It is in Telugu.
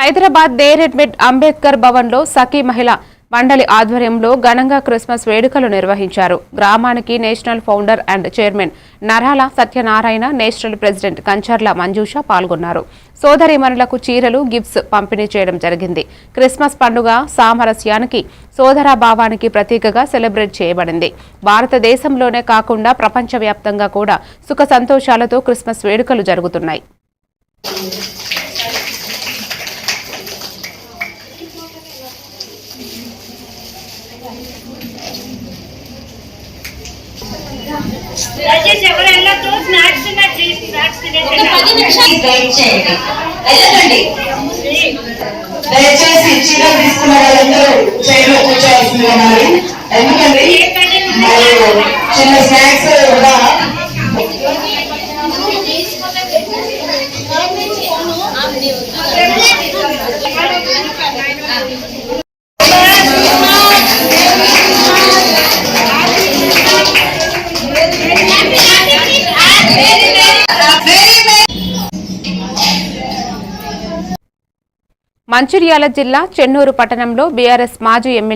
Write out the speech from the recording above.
హైదరాబాద్ దేరెడ్మెట్ అంబేద్కర్ భవన్ లో సఖీ మహిళ మండలి ఆధ్వర్యంలో ఘనంగా క్రిస్మస్ వేడుకలు నిర్వహించారు. గ్రామానికి నేషనల్ ఫౌండర్ అండ్ చైర్మన్ నరాల సత్యనారాయణ, నేషనల్ ప్రెసిడెంట్ కంచర్ల మంజుష పాల్గొన్నారు. సోదరీమణులకు చీరలు, గిఫ్ట్స్ పంపిణీ చేయడం జరిగింది. క్రిస్మస్ పండుగ సామరస్యానికి, సోదరాభావానికి ప్రతీకగా సెలబ్రేట్ చేయబడింది. భారతదేశంలోనే కాకుండా ప్రపంచవ్యాప్తంగా కూడా సుఖ సంతోషాలతో క్రిస్మస్ వేడుకలు జరుగుతున్నాయి. దయచేసి చీర తీసుకున్న వాళ్ళందరూ చైర్లో కూర్చోవాల్సిందిగా మరి, ఎందుకండి మరియు చిన్న స్నాక్స్ కూడా మంచిర్యాల జిల్లా చెన్నూరు పట్టణంలో బీఆర్ఎస్ మాజీ ఎమ్మెల్యే